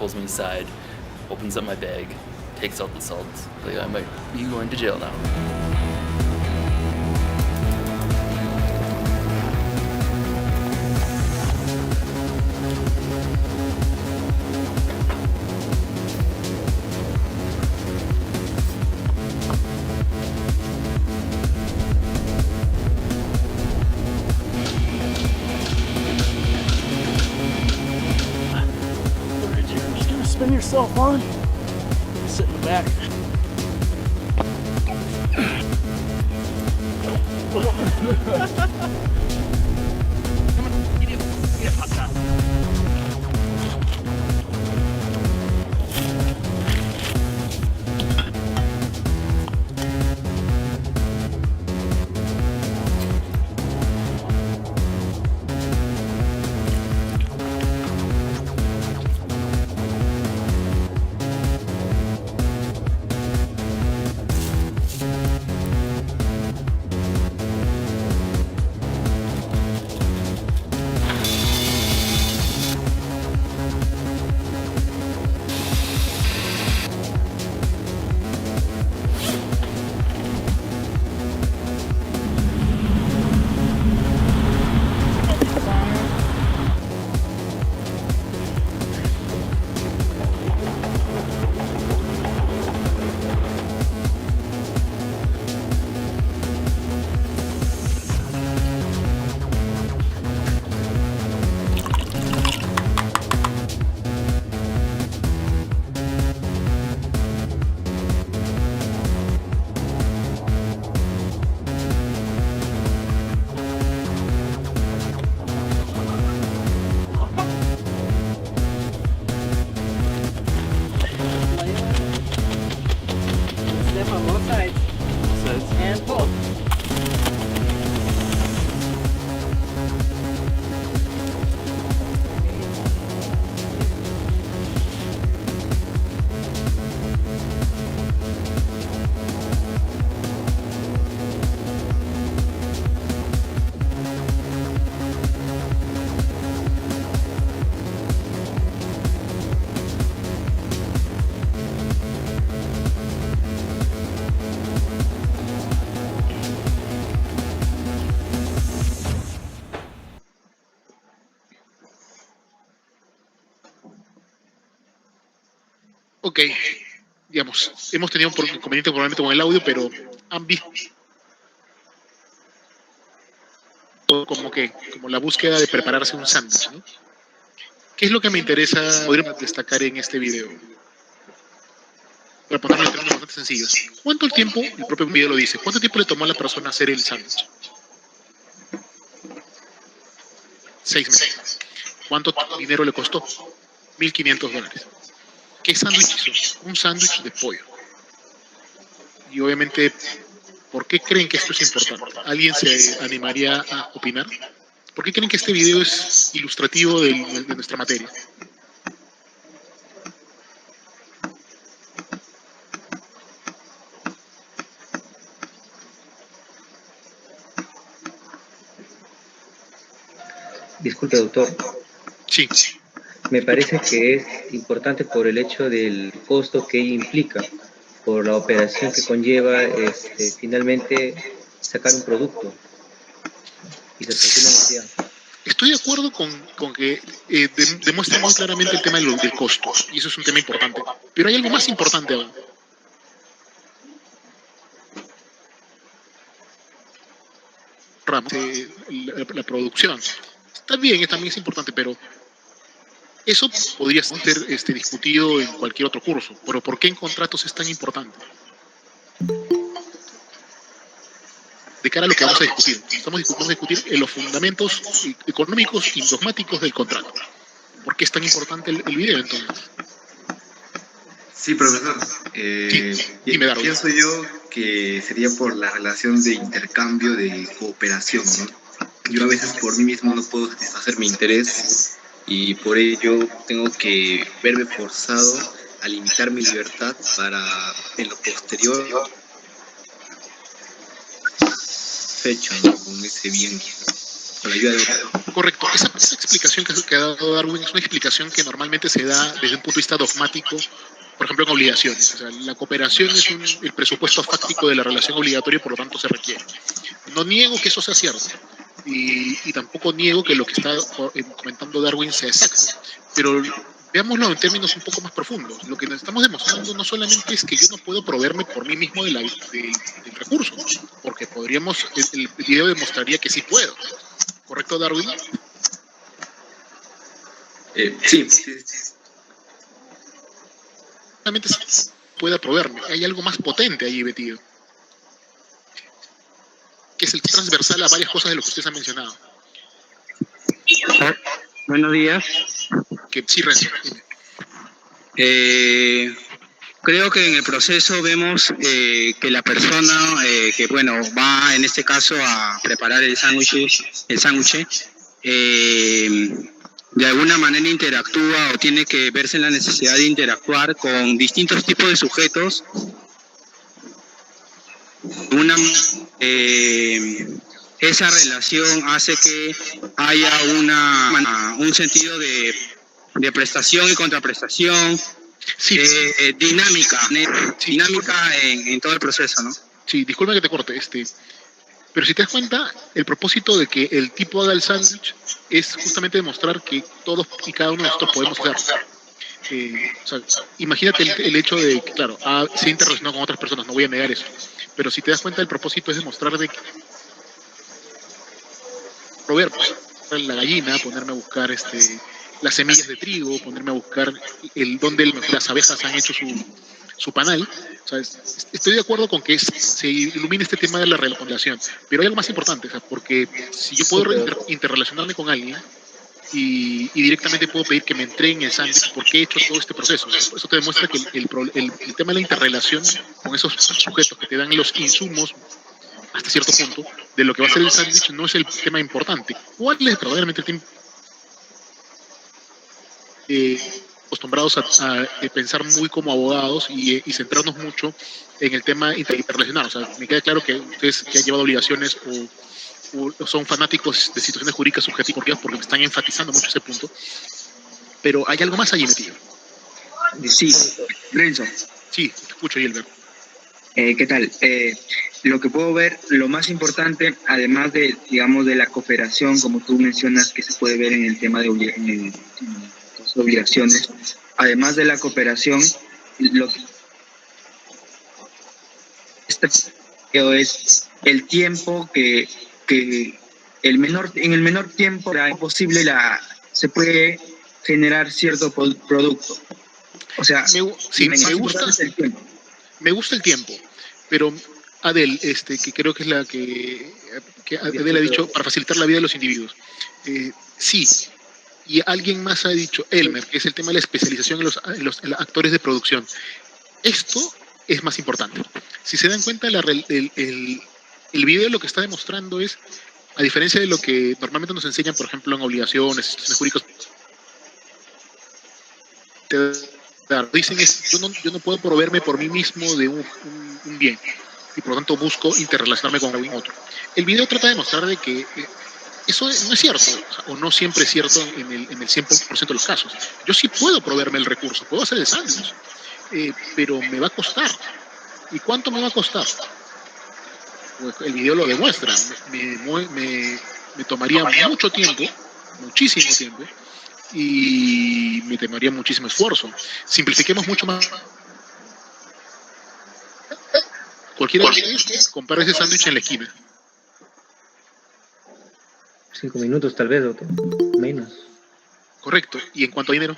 pulls me aside, opens up my bag, takes out the salt. Like, I might be going to jail now. Spin yourself on, sit in the back. Ok, digamos, hemos tenido un inconveniente probablemente con el audio, pero han visto como la búsqueda de prepararse un sándwich, ¿no? ¿Qué es lo que me interesa poder destacar en este video? Para ponerlo en términos bastante sencillos. ¿Cuánto tiempo, el propio video lo dice, cuánto tiempo le tomó a la persona hacer el sándwich? 6 meses. ¿Cuánto dinero le costó? $1,500. ¿Qué sándwich hizo? Un sándwich de pollo. Y obviamente, ¿por qué creen que esto es importante? ¿Alguien se animaría a opinar? ¿Por qué creen que este video es ilustrativo de nuestra materia? Disculpe, doctor. Sí. Me parece que es importante por el hecho del costo que implica, por la operación que conlleva finalmente sacar un producto y repartir la necesidad. Estoy de acuerdo con que demuestra muy claramente el tema del costo, y eso es un tema importante. Pero hay algo más importante aún. Ramos, la producción. Está bien, también es importante, pero eso podría ser discutido en cualquier otro curso. Pero ¿por qué en contratos es tan importante? De cara a lo que vamos a discutir. Vamos a discutir los fundamentos económicos y dogmáticos del contrato. ¿Por qué es tan importante el video entonces? Sí, profesor. Dime, Darwin. Pienso yo que sería por la relación de intercambio, de cooperación, ¿no? Yo a veces por mí mismo no puedo satisfacer mi interés y por ello tengo que verme forzado a limitar mi libertad para en lo posterior fecho, ¿no? Con ese bien con la ayuda de otro. Correcto. Esa explicación que ha dado Darwin es una explicación que normalmente se da desde un punto de vista dogmático, por ejemplo, en obligaciones. O sea, la cooperación es el presupuesto fáctico de la relación obligatoria y por lo tanto se requiere. No niego que eso sea cierto y tampoco niego que lo que está comentando Darwin sea exacto, pero veámoslo en términos un poco más profundos. Lo que nos estamos demostrando no solamente es que yo no puedo proveerme por mí mismo del recurso, porque el video demostraría que sí puedo. ¿Correcto, Darwin? Sí. Solamente pueda proveerme. Hay algo más potente ahí metido, que es el transversal a varias cosas de lo que ustedes han mencionado. Buenos días. Que sí, Renzo, dime. Creo que en el proceso vemos que la persona que, bueno, va en este caso a preparar el sándwich, de alguna manera interactúa o tiene que verse en la necesidad de interactuar con distintos tipos de sujetos. Esa relación hace que haya un sentido de prestación y contraprestación, Sí, dinámica en todo el proceso, ¿no? sí, disculpa que te corte, pero si te das cuenta, el propósito de que el tipo haga el sándwich es justamente demostrar que todos y cada uno de nosotros podemos hacer. O sea, imagínate el hecho de que, claro, se interrelacionó con otras personas, no voy a negar eso, pero si te das cuenta, el propósito es demostrar de que proveer la gallina, ponerme a buscar las semillas de trigo, ponerme a buscar donde las abejas han hecho su panal. O sea, estoy de acuerdo con que se ilumine este tema de la relación, pero hay algo más importante, o sea, porque si yo puedo interrelacionarme con alguien y directamente puedo pedir que me entreguen el sándwich porque he hecho todo este proceso. Eso te demuestra que el tema de la interrelación con esos sujetos que te dan los insumos hasta cierto punto de lo que va a ser el sándwich no es el tema importante. ¿Cuál es verdaderamente el tema? Acostumbrados a pensar muy como abogados y centrarnos mucho en el tema interrelacional. O sea, me queda claro que ustedes que han llevado obligaciones o son fanáticos de situaciones jurídicas subjetivas porque me están enfatizando mucho ese punto, pero hay algo más allí metido. Sí, Renzo. Sí, te escucho, Gilbert. ¿Qué tal? Lo que puedo ver, lo más importante, además de, digamos, de la cooperación, como tú mencionas, que se puede ver en el tema de obligaciones, además de la cooperación, lo que es el tiempo que en el menor tiempo posible se puede generar cierto producto. O sea, me gusta el tiempo, pero Adel, que creo que es la que Adel ha dicho, para facilitar la vida de los individuos. Sí, y alguien más ha dicho, Elmer, que es el tema de la especialización en los actores de producción. Esto es más importante. Si se dan cuenta, el video lo que está demostrando es, a diferencia de lo que normalmente nos enseñan, por ejemplo, en obligaciones, instituciones jurídicas, dicen yo no puedo proveerme por mí mismo de un bien y por lo tanto busco interrelacionarme con algún otro. El video trata de demostrar de que eso no es cierto, o no siempre es cierto en el 100% de los casos. Yo sí puedo proveerme el recurso, puedo hacer el sándwich, pero me va a costar. ¿Y cuánto me va a costar? Pues el video lo demuestra. Me tomaría mucho tiempo, muchísimo tiempo, y me tomaría muchísimo esfuerzo. Simplifiquemos mucho más. Cualquiera de ustedes compara ese sándwich en la esquina. 5 minutos tal vez, o menos. Correcto. ¿Y en cuanto a dinero?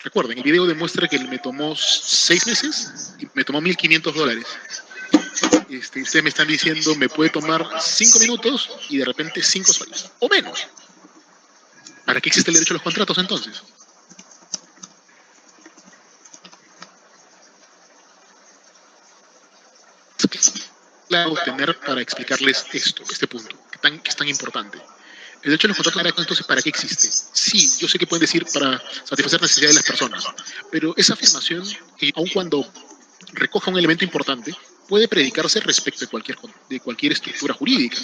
Recuerden, el video demuestra que me tomó 6 meses y me tomó $1,500. Ustedes me están diciendo, me puede tomar 5 minutos y de repente 5 soles, o menos. ¿Para qué existe el derecho a los contratos entonces? Claro, tener para explicarles este punto, que es tan importante. El derecho a los contratos, entonces, ¿para qué existe? Sí, yo sé que pueden decir para satisfacer las necesidades de las personas, pero esa afirmación, aun cuando recoja un elemento importante, puede predicarse respecto de cualquier estructura jurídica.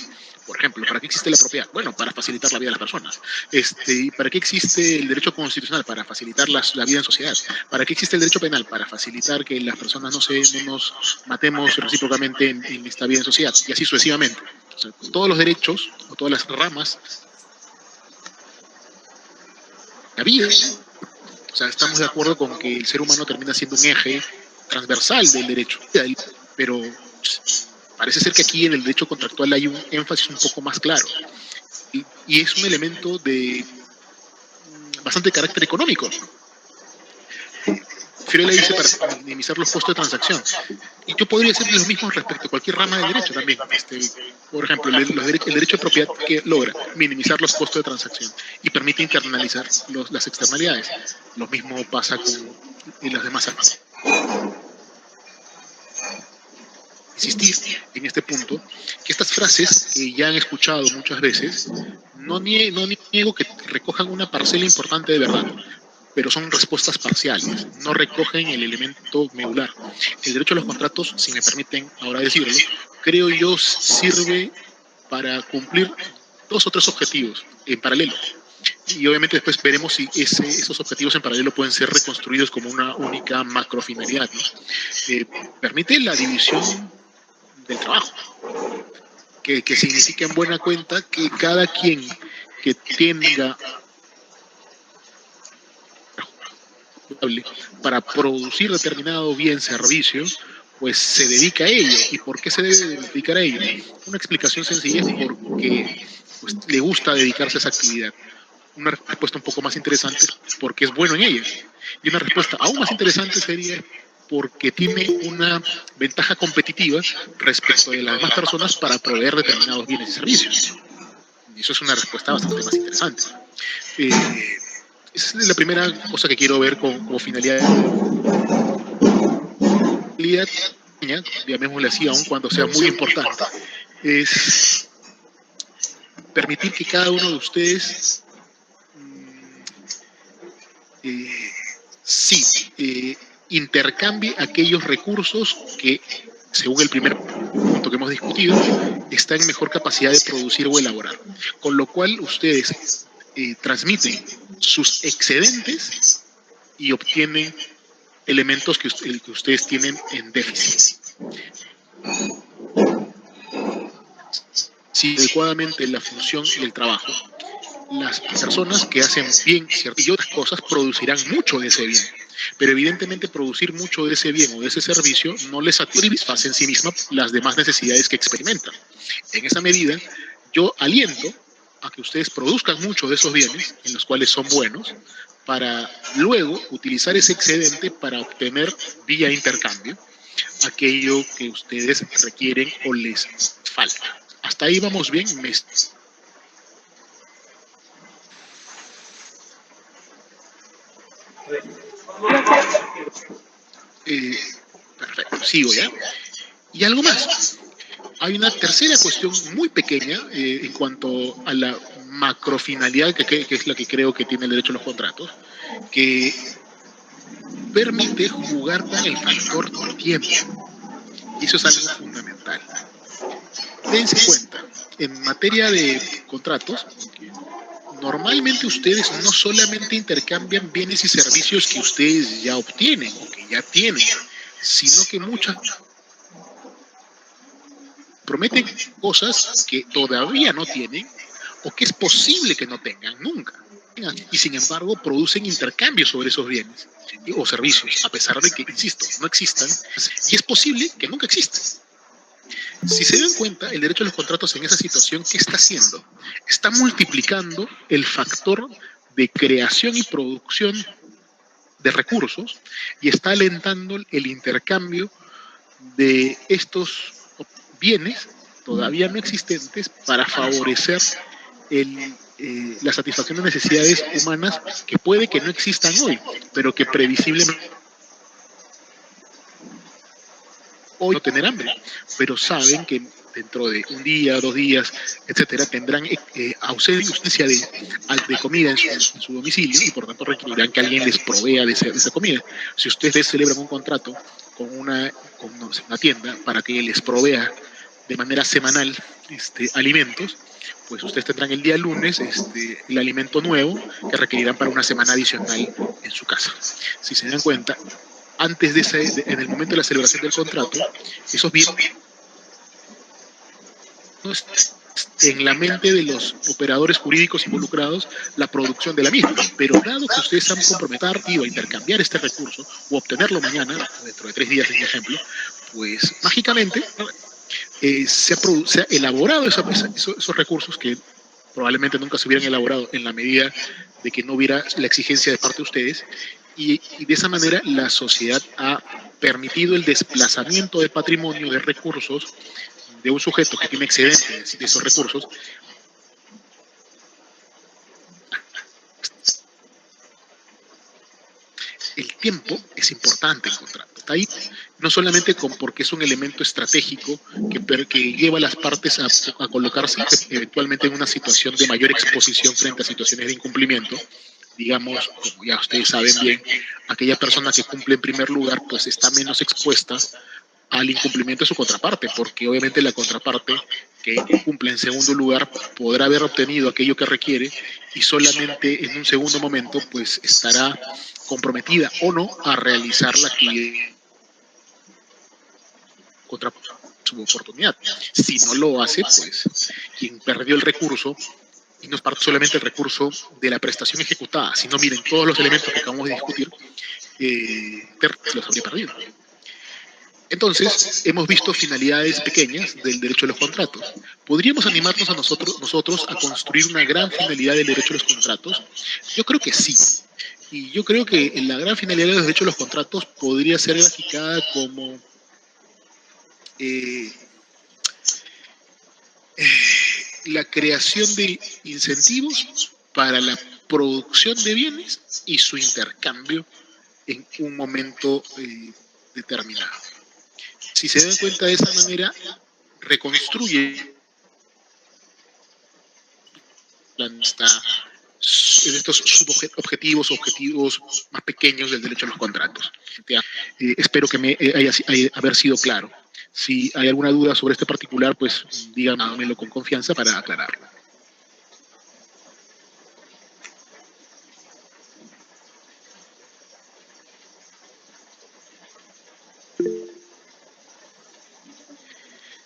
Por ejemplo, ¿para qué existe la propiedad? Bueno, para facilitar la vida de las personas. ¿Para qué existe el derecho constitucional? Para facilitar la vida en sociedad. ¿Para qué existe el derecho penal? Para facilitar que las personas no nos matemos recíprocamente en esta vida en sociedad, y así sucesivamente. O sea, todos los derechos o todas las ramas de la vida, o sea, estamos de acuerdo con que el ser humano termina siendo un eje transversal del derecho, pero parece ser que aquí en el derecho contractual hay un énfasis un poco más claro, y es un elemento de bastante carácter económico. Fiorella dice para minimizar los costos de transacción, y yo podría decir lo mismo respecto a cualquier rama del derecho también. Por ejemplo, el derecho de propiedad, que logra minimizar los costos de transacción y permite internalizar las externalidades. Lo mismo pasa con las demás armas. Insistir en este punto, que estas frases que ya han escuchado muchas veces, no niego que recojan una parcela importante de verdad, pero son respuestas parciales, no recogen el elemento medular. El derecho a los contratos, si me permiten ahora decirlo, creo yo sirve para cumplir 2 o 3 objetivos en paralelo. Y obviamente después veremos si esos objetivos en paralelo pueden ser reconstruidos como una única macrofinalidad, ¿no? Permite la división del trabajo, que significa en buena cuenta que cada quien que tenga para producir determinado bien, servicio, pues se dedica a ello. ¿Y por qué se debe dedicar a ello? Una explicación sencilla es porque pues, le gusta dedicarse a esa actividad. Una respuesta un poco más interesante es porque es bueno en ella. Y una respuesta aún más interesante sería porque tiene una ventaja competitiva respecto de las demás personas para proveer determinados bienes y servicios. Y eso es una respuesta bastante más interesante. Esa es la primera cosa que quiero ver como finalidad. Llamémosle así, aun cuando sea muy importante, es permitir que cada uno de ustedes intercambie aquellos recursos que, según el primer punto que hemos discutido, están en mejor capacidad de producir o elaborar. Con lo cual ustedes transmiten sus excedentes y obtienen elementos que ustedes tienen en déficit. Si adecuadamente la función y el trabajo, las personas que hacen bien ciertas y otras cosas producirán mucho de ese bien. Pero evidentemente producir mucho de ese bien o de ese servicio no les satisface en sí misma las demás necesidades que experimentan. En esa medida, yo aliento a que ustedes produzcan mucho de esos bienes, en los cuales son buenos, para luego utilizar ese excedente para obtener vía intercambio aquello que ustedes requieren o les falta. Hasta ahí vamos bien. Perfecto, sigo ya. Y algo más. Hay una tercera cuestión muy pequeña en cuanto a la macrofinalidad, que es la que creo que tiene el derecho a los contratos, que permite jugar con el factor tiempo. Y eso es algo fundamental. Dense cuenta, en materia de contratos, normalmente ustedes no solamente intercambian bienes y servicios que ustedes ya obtienen o que ya tienen, sino que muchas prometen cosas que todavía no tienen o que es posible que no tengan nunca. Y sin embargo producen intercambios sobre esos bienes o servicios, a pesar de que, insisto, no existan, y es posible que nunca existan. Si se dan cuenta, el derecho a los contratos en esa situación, ¿qué está haciendo? Está multiplicando el factor de creación y producción de recursos y está alentando el intercambio de estos bienes todavía no existentes para favorecer la satisfacción de necesidades humanas que puede que no existan hoy, pero que previsiblemente hoy no tener hambre, pero saben que dentro de un día, 2 días, etcétera, tendrán ausencia de comida en su domicilio y por tanto requerirán que alguien les provea de esa comida. Si ustedes celebran un contrato una tienda para que les provea de manera semanal alimentos, pues ustedes tendrán el día lunes el alimento nuevo que requerirán para una semana adicional en su casa. Si se dan cuenta, antes en el momento de la celebración del contrato, esos bienes en la mente de los operadores jurídicos involucrados la producción de la misma. Pero dado que ustedes han comprometido a intercambiar este recurso o obtenerlo mañana, dentro de 3 días, en ejemplo, pues mágicamente se ha elaborado esos recursos que probablemente nunca se hubieran elaborado en la medida de que no hubiera la exigencia de parte de ustedes, y de esa manera la sociedad ha permitido el desplazamiento de patrimonio, de recursos, de un sujeto que tiene excedentes de esos recursos. El tiempo es importante en el contrato. Está ahí no solamente porque es un elemento estratégico que lleva a las partes a colocarse eventualmente en una situación de mayor exposición frente a situaciones de incumplimiento. Digamos, como ya ustedes saben bien, aquella persona que cumple en primer lugar pues está menos expuesta al incumplimiento de su contraparte, porque obviamente la contraparte que cumple en segundo lugar podrá haber obtenido aquello que requiere y solamente en un segundo momento pues estará comprometida o no a realizar la actividad contra su oportunidad. Si no lo hace, pues quien perdió el recurso, y no es solamente el recurso de la prestación ejecutada, sino miren todos los elementos que acabamos de discutir, los habría perdido. Entonces, hemos visto finalidades pequeñas del derecho a los contratos. ¿Podríamos animarnos a nosotros a construir una gran finalidad del derecho a los contratos? Yo creo que sí. Y yo creo que la gran finalidad del derecho a los contratos podría ser graficada como la creación de incentivos para la producción de bienes y su intercambio en un momento determinado. Si se dan cuenta de esa manera, reconstruye estos subobjetivos, objetivos más pequeños del derecho a los contratos. Espero que me haber sido claro. Si hay alguna duda sobre este particular, pues díganmelo con confianza para aclararlo.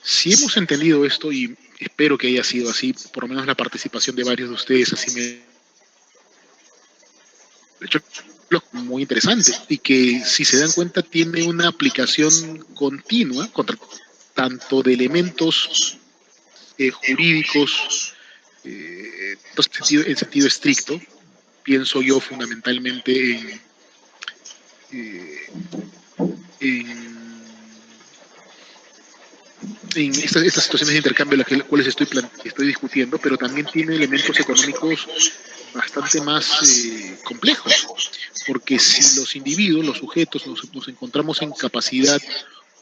Si hemos entendido esto, y espero que haya sido así, por lo menos la participación de varios de ustedes, así me hecho muy interesante, y que si se dan cuenta tiene una aplicación continua tanto de elementos jurídicos en sentido estricto. Pienso yo fundamentalmente en estas situaciones de intercambio las cuales estoy discutiendo, pero también tiene elementos económicos bastante más complejos, porque si los individuos, los sujetos, nos encontramos en capacidad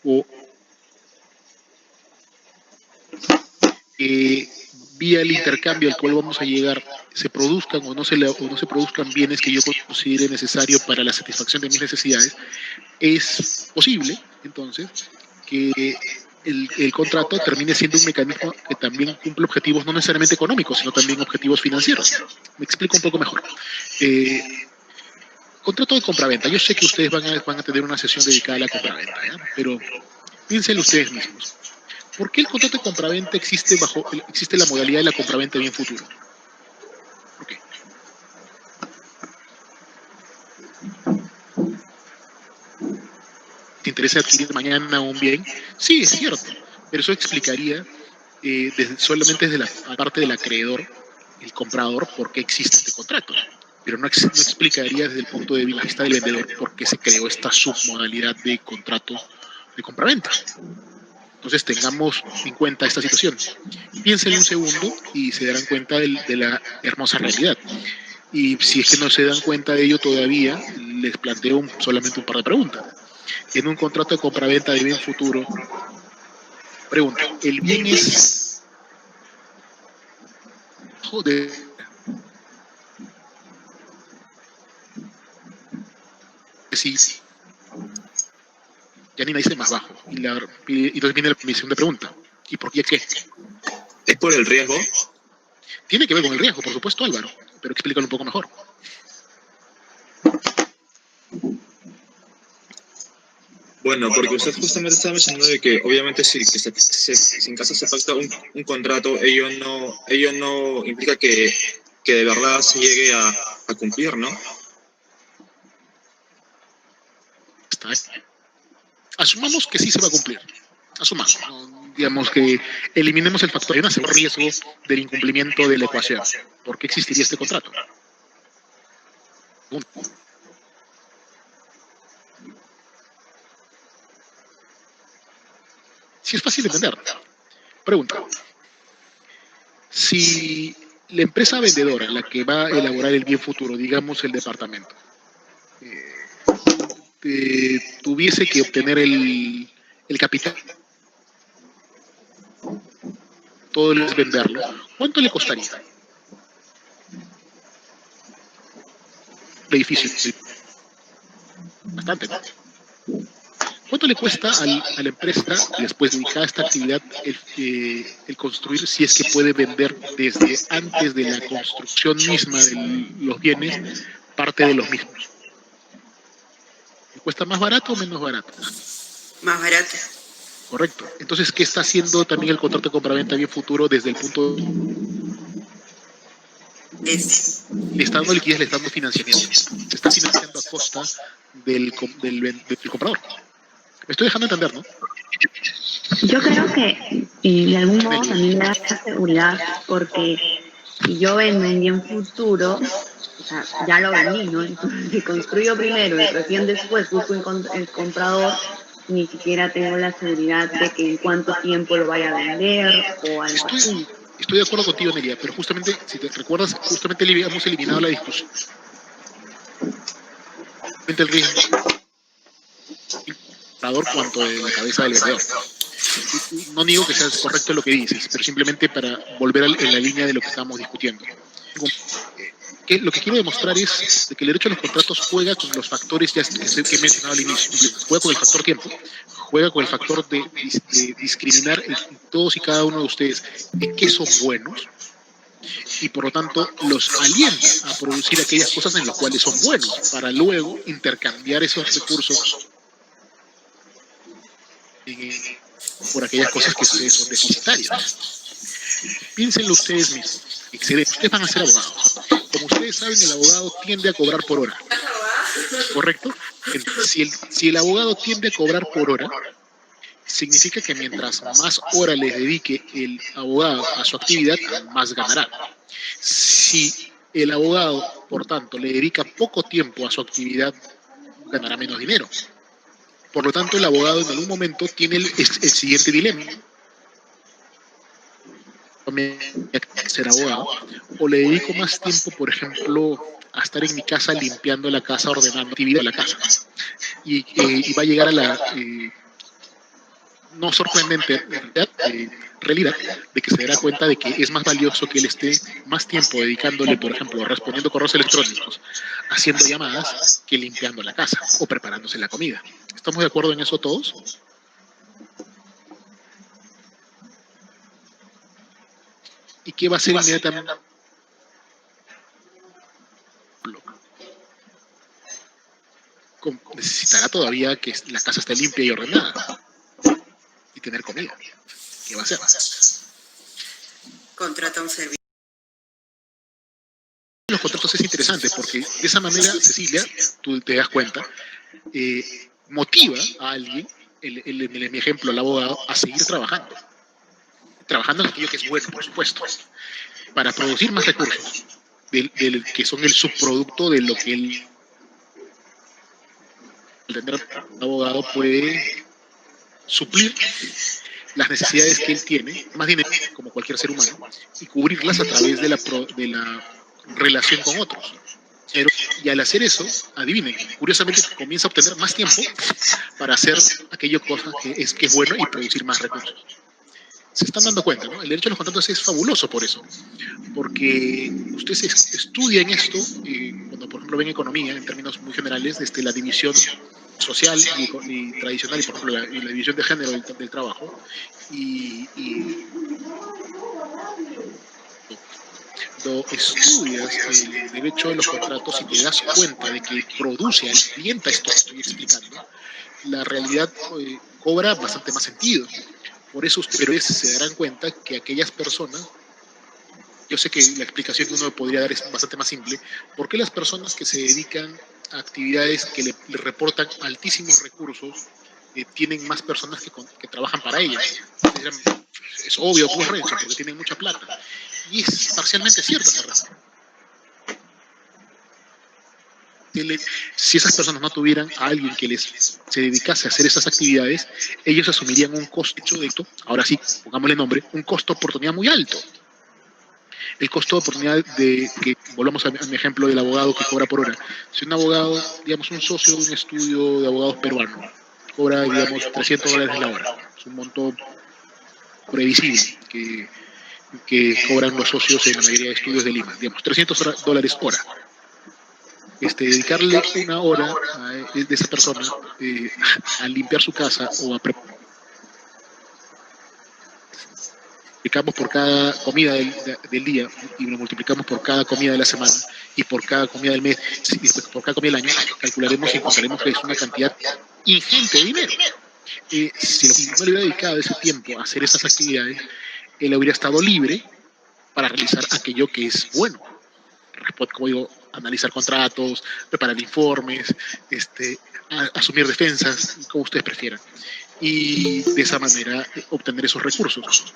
o vía el intercambio al cual vamos a llegar se produzcan o no se produzcan bienes que yo considere necesario para la satisfacción de mis necesidades, es posible entonces que el contrato termine siendo un mecanismo que también cumple objetivos no necesariamente económicos, sino también objetivos financieros. Me explico un poco mejor. Contrato de compraventa. Yo sé que ustedes van a tener una sesión dedicada a la compraventa, ¿ya? Pero piénsenlo ustedes mismos. ¿Por qué el contrato de compraventa existe la modalidad de la compraventa de bien futuro? ¿Por qué? ¿Te interesa adquirir mañana un bien? Sí, es cierto, pero eso explicaría solamente desde la parte del acreedor, el comprador, por qué existe este contrato, pero no explicaría desde el punto de vista del vendedor por qué se creó esta submodalidad de contrato de compraventa. Entonces tengamos en cuenta esta situación. Piensen un segundo y se darán cuenta de la hermosa realidad. Y si es que no se dan cuenta de ello todavía, les planteo solamente un par de preguntas. En un contrato de compraventa de bien futuro, pregunta, ¿el bien es Janina dice más bajo. Y entonces viene mi segunda pregunta. ¿Y por qué qué? ¿Es por el riesgo? Tiene que ver con el riesgo, por supuesto, Álvaro, pero explícalo un poco mejor. Bueno, porque usted justamente estaba mencionando de que obviamente si en caso se pacta un contrato, ello no implica que de verdad se llegue a cumplir, ¿no? Asumamos que sí se va a cumplir. Asumamos. ¿No? Digamos que eliminemos el factor de un riesgo del incumplimiento de la ecuación. ¿Por qué existiría este contrato? Sí es fácil de entender. Pregunta. Si la empresa vendedora, la que va a elaborar el bien futuro, digamos el departamento, tuviese que obtener el capital, todo es venderlo, ¿cuánto le costaría? El edificio. Bastante, ¿no? ¿Cuánto le cuesta a la empresa, después de dedicar a esta actividad, el construir, si es que puede vender desde antes de la construcción misma de los bienes, parte de los mismos? ¿Le cuesta más barato o menos barato? Más barato. Correcto. Entonces, ¿qué está haciendo también el contrato de compraventa bien futuro desde el punto de... Le está dando liquidez, le está dando financiamiento. Se está financiando a costa del comprador. Me estoy dejando entender, ¿no? Yo creo que de algún modo también me da esa seguridad, porque si yo vendo un bien futuro, o sea, ya lo vendí, ¿no? Entonces, si construyo primero y recién después busco el comprador, ni siquiera tengo la seguridad de que en cuánto tiempo lo vaya a vender o algo así. Estoy de acuerdo contigo, Nelia, pero justamente, si te recuerdas, justamente hemos eliminado la discusión. El riesgo cuanto de la cabeza del vendedor. No niego que sea correcto lo que dices, pero simplemente para volver en la línea de lo que estábamos discutiendo. Lo que quiero demostrar es de que el derecho a los contratos juega con los factores que he mencionado al inicio. Juega con el factor tiempo, juega con el factor de discriminar todos y cada uno de ustedes en qué son buenos, y por lo tanto los alienta a producir aquellas cosas en las cuales son buenos, para luego intercambiar esos recursos por aquellas cosas que ustedes son deficitarias. Piénsenlo ustedes mismos. Excelente. Ustedes van a ser abogados. Como ustedes saben, el abogado tiende a cobrar por hora. ¿Correcto? Si el abogado tiende a cobrar por hora, significa que mientras más horas les dedique el abogado a su actividad, más ganará. Si el abogado, por tanto, le dedica poco tiempo a su actividad, ganará menos dinero. Por lo tanto, el abogado en algún momento tiene el siguiente dilema. Ser abogado, o le dedico más tiempo, por ejemplo, a estar en mi casa limpiando la casa, ordenando actividad de la casa, y va a llegar a la no sorprendente realidad de que se dará cuenta de que es más valioso que él esté más tiempo dedicándole, por ejemplo, respondiendo correos electrónicos, haciendo llamadas, que limpiando la casa o preparándose la comida. ¿Estamos de acuerdo en eso todos? ¿Y qué va a hacer inmediatamente? Necesitará todavía que la casa esté limpia y ordenada y tener comida. ¿Qué va a hacer? Contrata un servicio. Los contratos es interesante porque de esa manera, Cecilia, tú te das cuenta, motiva a alguien, en mi ejemplo, al abogado, a seguir trabajando en aquello que es bueno, por supuesto, para producir más recursos, que son el subproducto de lo que el abogado puede suplir las necesidades que él tiene, más dinero, como cualquier ser humano, y cubrirlas a través de la relación con otros. Y al hacer eso, adivinen, curiosamente comienza a obtener más tiempo para hacer aquello cosa que es bueno y producir más recursos. Se están dando cuenta, ¿no? El derecho a los contratos es fabuloso por eso, porque ustedes estudian esto, cuando por ejemplo ven economía, en términos muy generales, la división social y tradicional, y por ejemplo la división de género del trabajo, y cuando estudias el derecho de los contratos y te das cuenta de que produce, alienta esto que estoy explicando, la realidad cobra bastante más sentido. Por eso ustedes se darán cuenta que aquellas personas, yo sé que la explicación que uno podría dar es bastante más simple, ¿por qué las personas que se dedican a actividades que le reportan altísimos recursos tienen más personas que trabajan para ellas? Es obvio, pues, Renzo, porque tienen mucha plata. Y es parcialmente cierta esa razón. Si esas personas no tuvieran a alguien que se dedicase a hacer esas actividades, ellos asumirían un costo de esto, ahora sí, pongámosle nombre, un costo de oportunidad muy alto. El costo de oportunidad que volvamos a mi ejemplo del abogado que cobra por hora. Si un abogado, digamos un socio de un estudio de abogados peruano, cobra, digamos, $300 la hora, es un monto previsible que cobran los socios en la mayoría de estudios de Lima, digamos, $300 hora. Dedicarle una hora de esa persona a limpiar su casa o a multiplicamos por cada comida del día y lo multiplicamos por cada comida de la semana y por cada comida del mes y después por cada comida del año, calcularemos y encontraremos que es una cantidad ingente de dinero. Si no le hubiera dedicado ese tiempo a hacer esas actividades, él habría estado libre para realizar aquello que es bueno. Como digo, analizar contratos, preparar informes, asumir defensas, como ustedes prefieran. Y de esa manera obtener esos recursos.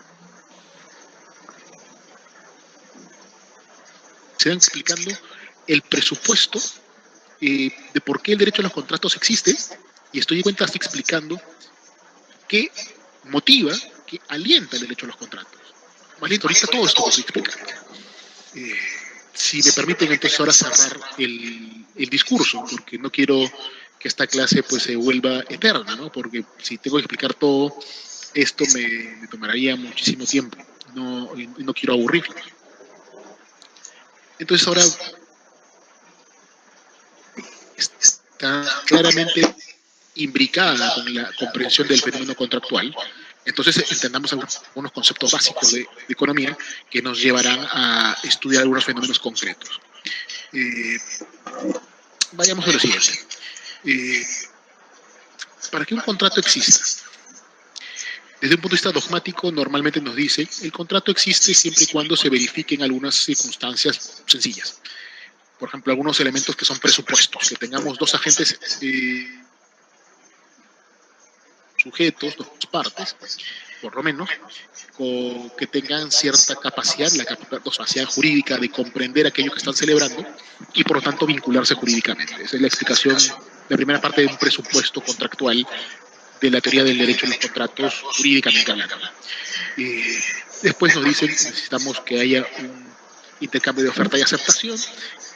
Se van explicando el presupuesto de por qué el derecho a los contratos existe, y estoy explicando qué motiva, qué alienta el derecho a los contratos. Más lindo, ahorita todo esto que estoy explicando. Si me permiten entonces ahora cerrar el discurso, porque no quiero que esta clase pues se vuelva eterna, ¿no? Porque si tengo que explicar todo, esto me tomaría muchísimo tiempo, no quiero aburrirlo. Entonces ahora está claramente imbricada con la comprensión del fenómeno contractual. Entonces entendamos algunos conceptos básicos de economía que nos llevarán a estudiar algunos fenómenos concretos. Vayamos a lo siguiente. Para que un contrato exista, desde un punto de vista dogmático, normalmente nos dice el contrato existe siempre y cuando se verifiquen algunas circunstancias sencillas. Por ejemplo, algunos elementos que son presupuestos, que tengamos dos agentes sujetos, dos partes, por lo menos, que tengan cierta capacidad, la capacidad jurídica de comprender aquello que están celebrando y por lo tanto vincularse jurídicamente. Esa es la explicación, la primera parte de un presupuesto contractual de la teoría del derecho a los contratos jurídicamente hablando. Después nos dicen que necesitamos que haya un intercambio de oferta y aceptación,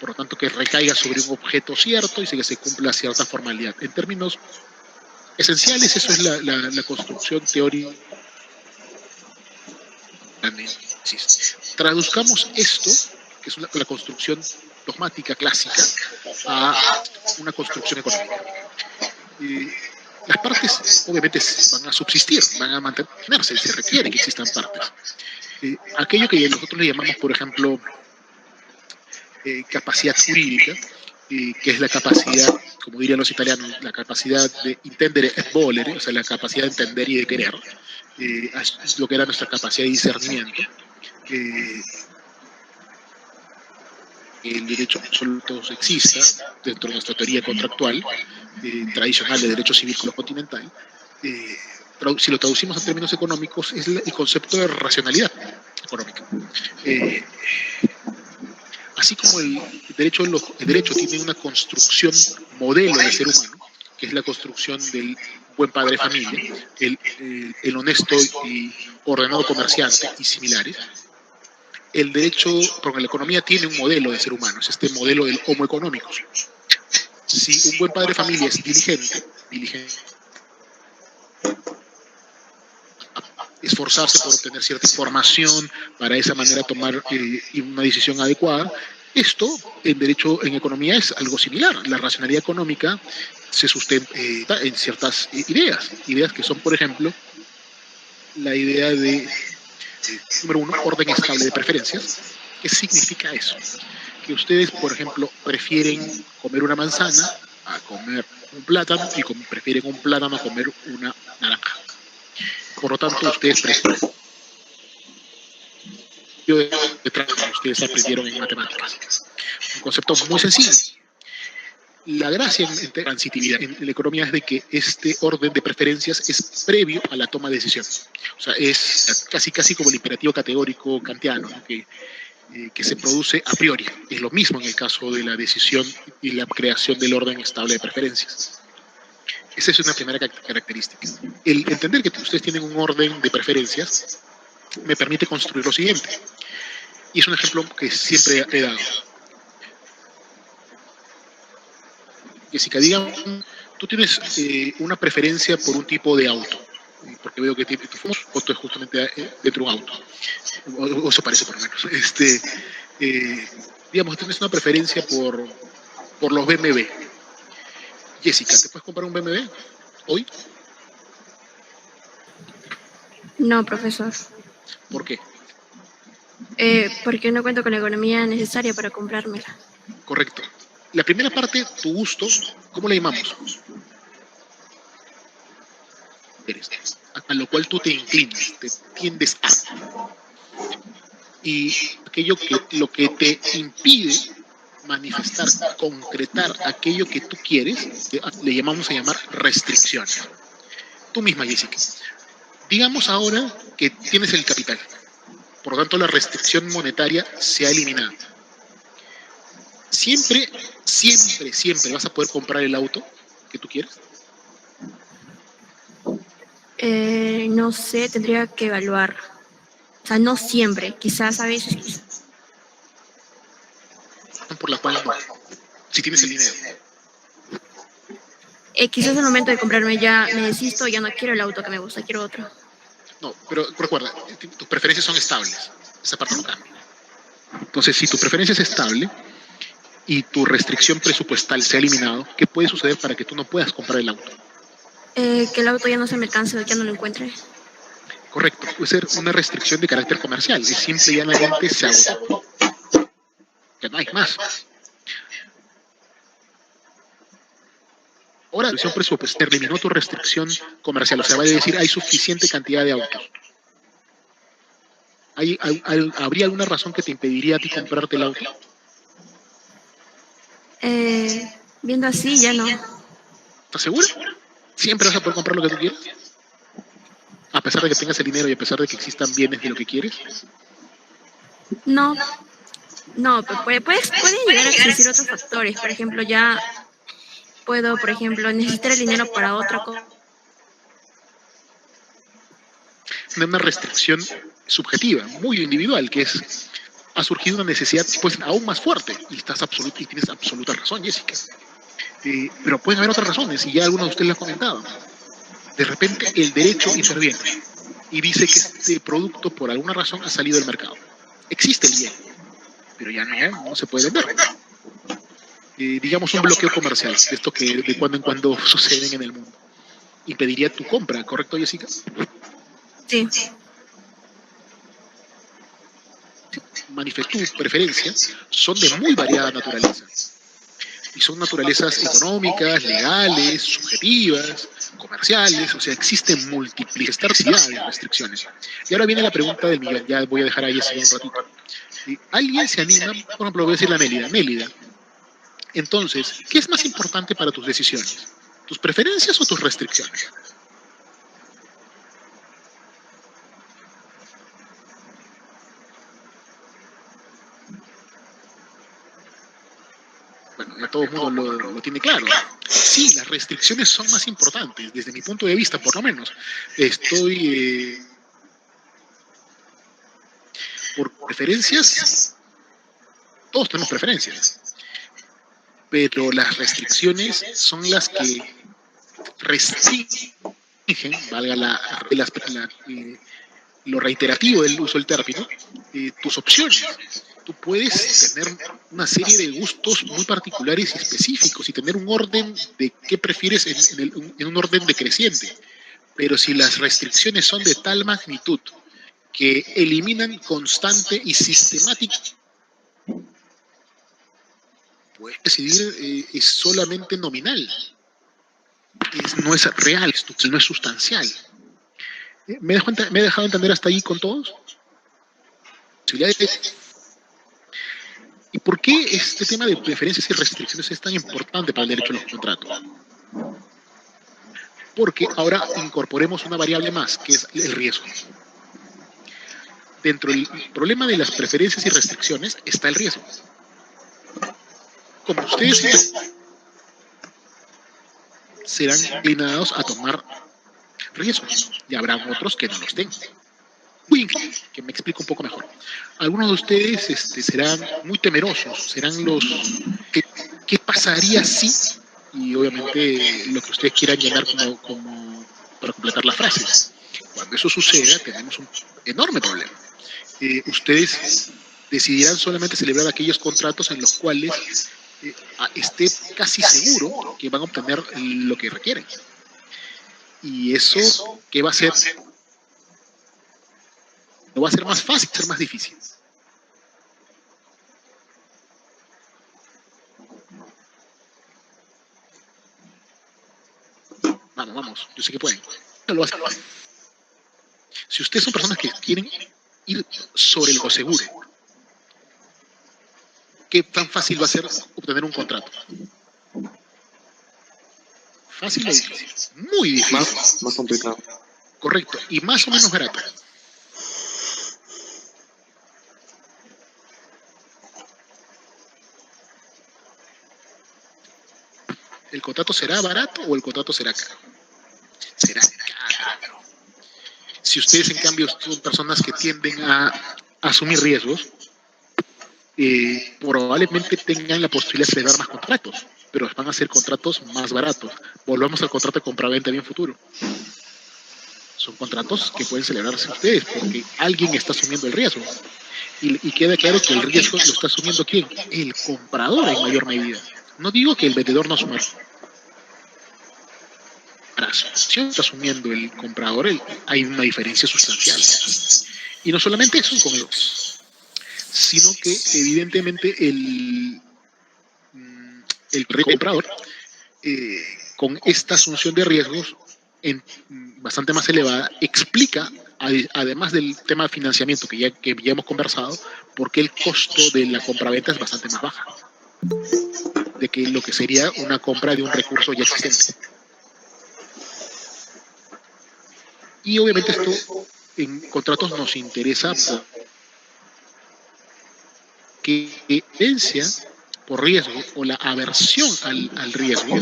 por lo tanto que recaiga sobre un objeto cierto y que se cumpla cierta formalidad. En términos esenciales, eso es la construcción teórica. Traduzcamos esto, que es la construcción dogmática clásica, a una construcción económica. Las partes obviamente van a subsistir, van a mantenerse, se requiere que existan partes. Aquello que nosotros le llamamos, por ejemplo, capacidad jurídica, que es la capacidad, como dirían los italianos, la capacidad de intendere et volere, o sea, la capacidad de entender y de querer, es lo que era nuestra capacidad de discernimiento. El derecho absoluto exista dentro de nuestra teoría contractual tradicional de derecho civil continental. Si lo traducimos en términos económicos, es el concepto de racionalidad económica. Así como el derecho tiene una construcción modelo de ser humano, que es la construcción del buen padre de familia, el honesto y ordenado comerciante y similares, el derecho, porque la economía tiene un modelo de ser humano, es este modelo del homo economicus. Si un buen padre de familia es diligente, esforzarse por obtener cierta información para de esa manera tomar una decisión adecuada, Esto en derecho, en economía es algo similar. La racionalidad económica se sustenta en ciertas ideas que son, por ejemplo, la idea de, número uno, orden estable de preferencias. ¿Qué significa eso? Que ustedes, por ejemplo, prefieren comer una manzana a comer un plátano y prefieren un plátano a comer una naranja. Por lo tanto, ustedes prefieren ustedes aprendieron en matemáticas. Un concepto muy sencillo. La gracia en transitividad en la economía es de que este orden de preferencias es previo a la toma de decisión. O sea, es casi como el imperativo categórico kantiano, ¿no? Que se produce a priori. Es lo mismo en el caso de la decisión y la creación del orden estable de preferencias. Esa es una primera característica. El entender que ustedes tienen un orden de preferencias me permite construir lo siguiente. Y es un ejemplo que siempre he dado. Jessica, digamos, tú tienes una preferencia por un tipo de auto, porque veo que tu foto es justamente dentro de un auto, o eso parece por lo menos. Digamos, tienes una preferencia por los BMW. Jessica, ¿te puedes comprar un BMW hoy? No, profesor. ¿Por qué? Porque no cuento con la economía necesaria para comprármela. Correcto. La primera parte, tu gusto, ¿cómo le llamamos? A lo cual tú te inclinas, te tiendes a. Y lo que te impide manifestar, concretar aquello que tú quieres, le llamamos a llamar restricciones. Tú misma, Jessica. Digamos ahora que tienes el capital. Por lo tanto, la restricción monetaria se ha eliminado. Siempre vas a poder comprar el auto que tú quieres. No sé, tendría que evaluar. O sea, no siempre, quizás a veces. Por la cual no, si tienes el dinero. Quizás al momento de comprarme ya me desisto, ya no quiero el auto que me gusta, quiero otro. No, pero recuerda, tus preferencias son estables. Esa parte no cambia. Entonces, si tu preferencia es estable y tu restricción presupuestal se ha eliminado, ¿qué puede suceder para que tú no puedas comprar el auto? Que el auto ya no se me alcance o ya no lo encuentre. Correcto, puede ser una restricción de carácter comercial. Es simple y llanamente se agotó. Ya no hay más. Ahora, la restricción presupuestal eliminó tu restricción comercial. O sea, va a decir, hay suficiente cantidad de autos. ¿Habría alguna razón que te impediría a ti comprarte el auto? Viendo así, ya no. ¿Estás segura? ¿Siempre vas a poder comprar lo que tú quieres? A pesar de que tengas el dinero y a pesar de que existan bienes de lo que quieres. No, pueden llegar a existir otros factores. Por ejemplo, ya puedo, por ejemplo, necesitar el dinero para otra cosa. Una restricción subjetiva, muy individual, que es, ha surgido una necesidad pues aún más fuerte, y tienes absoluta razón, Jessica. Pero pueden haber otras razones, y ya algunos de ustedes las comentaban. De repente el derecho interviene y dice que este producto por alguna razón ha salido del mercado. Existe el bien, pero ya no se puede vender. Digamos un bloqueo comercial, de esto que de cuando en cuando suceden en el mundo. Impediría tu compra, ¿correcto, Jessica? Sí. Tus preferencias son de muy variada naturaleza. Y son naturalezas económicas, legales, subjetivas, comerciales, o sea, existen multiplicidad de restricciones. Y ahora viene la pregunta del millón, ya voy a dejar ahí ese un ratito. ¿Alguien se anima? Por ejemplo, voy a decir la Mélida. Mélida, entonces, ¿qué es más importante para tus decisiones? ¿Tus preferencias o tus restricciones? Bueno, ya todo el mundo lo tiene claro. Sí, las restricciones son más importantes, desde mi punto de vista, por lo menos. Estoy... por preferencias, todos tenemos preferencias, pero las restricciones son las que restringen, valga lo reiterativo del uso del término, tus opciones. tú puedes tener una serie de gustos muy particulares y específicos y tener un orden de qué prefieres en un orden decreciente. Pero si las restricciones son de tal magnitud que eliminan constante y sistemática, puedes decidir, es solamente nominal, no es real, no es sustancial. ¿Me he dejado entender hasta ahí con todos? ¿Y por qué este tema de preferencias y restricciones es tan importante para el derecho a los contratos? Porque ahora incorporemos una variable más, que es el riesgo. Dentro del problema de las preferencias y restricciones está el riesgo. Como ustedes serán inclinados a tomar riesgos y habrán otros que no los tengan. Que me explico un poco mejor. Algunos de ustedes serán muy temerosos, serán los ¿qué pasaría si? Y obviamente lo que ustedes quieran llenar como para completar la frase. Cuando eso suceda, tenemos un enorme problema. Ustedes decidirán solamente celebrar aquellos contratos en los cuales esté casi seguro que van a obtener lo que requieren. Y eso, ¿qué va a hacer? ¿No va a ser más fácil, ser más difícil? Vamos, yo sé que pueden. Lo hacen. Si ustedes son personas que quieren ir sobre lo seguro, ¿qué tan fácil va a ser obtener un contrato? ¿Fácil o difícil? Muy difícil. Más complicado. Correcto. Y más o menos barato. ¿El contrato será barato o el contrato será caro? Será caro. Si ustedes, en cambio, son personas que tienden a asumir riesgos, probablemente tengan la posibilidad de celebrar más contratos, pero van a ser contratos más baratos. Volvamos al contrato de compraventa bien futuro. Son contratos que pueden celebrarse ustedes porque alguien está asumiendo el riesgo. Y queda claro que el riesgo lo está asumiendo ¿quién? El comprador en mayor medida. No digo que el vendedor no asuma. Para si está asumiendo el comprador, hay una diferencia sustancial. Y no solamente eso con ellos, sino que evidentemente el comprador, con esta asunción de riesgos bastante más elevada, explica, además del tema de financiamiento que ya hemos conversado, por qué el costo de la compraventa es bastante más baja de que lo que sería una compra de un recurso ya existente. Y obviamente esto en contratos nos interesa porque evidencia por riesgo o la aversión al riesgo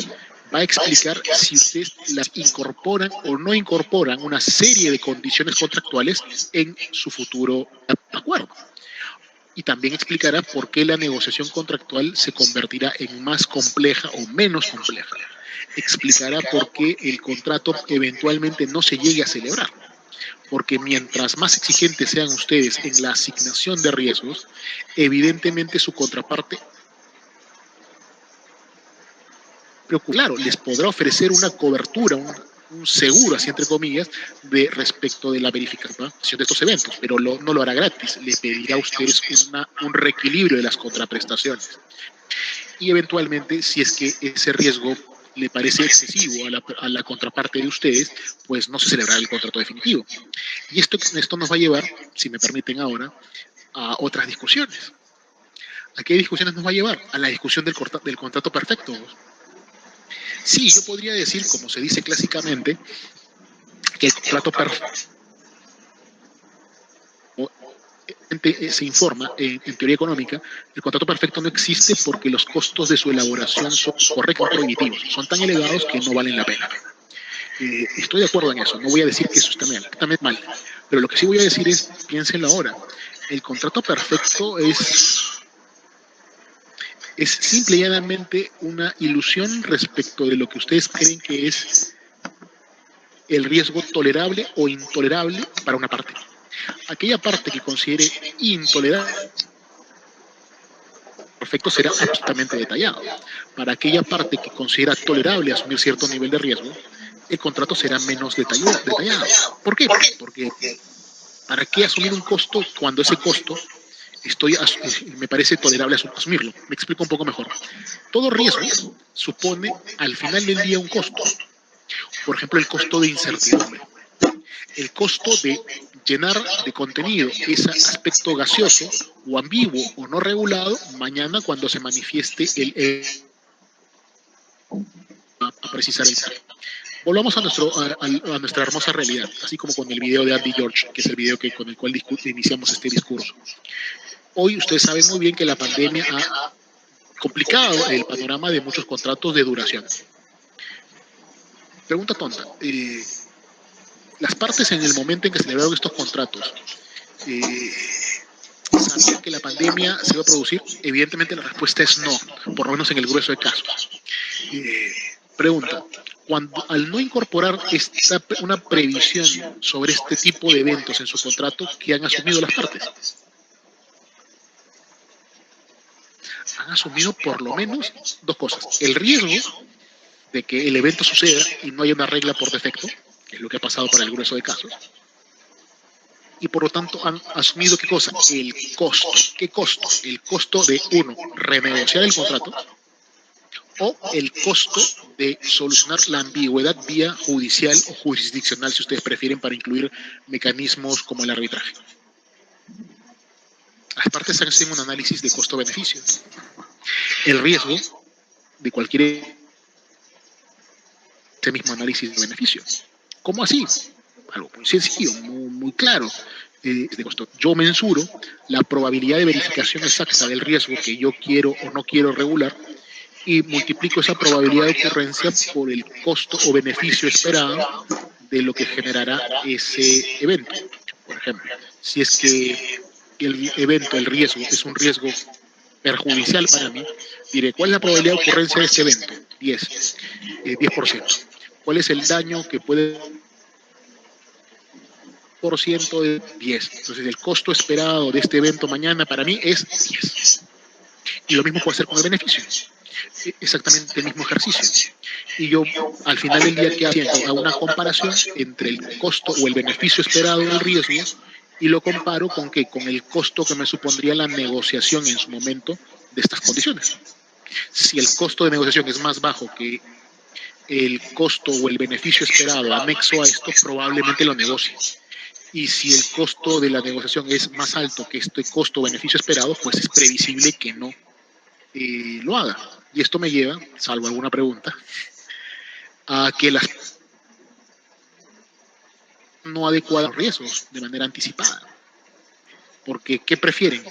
va a explicar si ustedes las incorporan o no incorporan una serie de condiciones contractuales en su futuro acuerdo. Y también explicará por qué la negociación contractual se convertirá en más compleja o menos compleja. Explicará por qué el contrato eventualmente no se llegue a celebrar. Porque mientras más exigentes sean ustedes en la asignación de riesgos, evidentemente su contraparte, pero claro, les podrá ofrecer una cobertura, un seguro, así entre comillas, respecto de la verificación de estos eventos, pero no lo hará gratis, le pedirá a ustedes un reequilibrio de las contraprestaciones. Y eventualmente, si es que ese riesgo le parece excesivo a la contraparte de ustedes, pues no se celebrará el contrato definitivo. Y esto nos va a llevar, si me permiten ahora, a otras discusiones. ¿A qué discusiones nos va a llevar? A la discusión del contrato perfecto. Sí, yo podría decir, como se dice clásicamente, que el contrato perfecto se informa en teoría económica, el contrato perfecto no existe porque los costos de su elaboración son correctos y prohibitivos, son tan elevados que no valen la pena. Estoy de acuerdo en eso, no voy a decir que eso está mal, pero lo que sí voy a decir es, piénsenlo ahora, el contrato perfecto es simple y llanamente una ilusión respecto de lo que ustedes creen que es el riesgo tolerable o intolerable para una parte. Aquella parte que considere intolerable perfecto será absolutamente detallado. Para aquella parte que considera tolerable asumir cierto nivel de riesgo, el contrato será menos detallado. ¿Por qué? Porque ¿para qué asumir un costo cuando ese costo me parece tolerable asumirlo? Me explico un poco mejor. Todo riesgo supone al final del día un costo. Por ejemplo, el costo de incertidumbre. El costo de llenar de contenido ese aspecto gaseoso o ambiguo o no regulado mañana cuando se manifieste a precisar el caso. Volvamos a nuestra hermosa realidad, así como con el video de Andy George, que es el video con el cual iniciamos este discurso. Hoy ustedes saben muy bien que la pandemia ha complicado el panorama de muchos contratos de duración. Pregunta tonta. Las partes en el momento en que celebraron estos contratos, ¿sabían que la pandemia se iba a producir? Evidentemente la respuesta es no, por lo menos en el grueso de casos. Pregunta. Al no incorporar una previsión sobre este tipo de eventos en su contrato, ¿qué han asumido las partes? Han asumido por lo menos dos cosas. El riesgo de que el evento suceda y no haya una regla por defecto, que es lo que ha pasado para el grueso de casos. Y por lo tanto han asumido ¿qué cosa? El costo. ¿Qué costo? El costo de, uno, renegociar el contrato, o el costo de solucionar la ambigüedad vía judicial o jurisdiccional, si ustedes prefieren, para incluir mecanismos como el arbitraje. Las partes hacen un análisis de costo-beneficio. El riesgo de cualquier ese mismo análisis de beneficio. ¿Cómo así? Algo muy sencillo, muy claro. De costo. Yo mensuro la probabilidad de verificación exacta del riesgo que yo quiero o no quiero regular y multiplico esa probabilidad de ocurrencia por el costo o beneficio esperado de lo que generará ese evento. Por ejemplo, si es que el evento, el riesgo, es un riesgo perjudicial para mí, diré, ¿cuál es la probabilidad de ocurrencia de este evento? 10%. ¿Cuál es el daño que puede por ciento de 10? Entonces el costo esperado de este evento mañana para mí es 10. Y lo mismo puedo hacer con el beneficio. Exactamente el mismo ejercicio. Y yo al final del día, ¿qué hago? Hago una comparación entre el costo o el beneficio esperado del riesgo y lo comparo con el costo que me supondría la negociación en su momento de estas condiciones. Si el costo de negociación es más bajo que el costo o el beneficio esperado anexo a esto, probablemente lo negocie. Y si el costo de la negociación es más alto que este costo o beneficio esperado, pues es previsible que no lo haga. Y esto me lleva, salvo alguna pregunta, a que las no adecuadas riesgos de manera anticipada. Porque, ¿qué prefieren?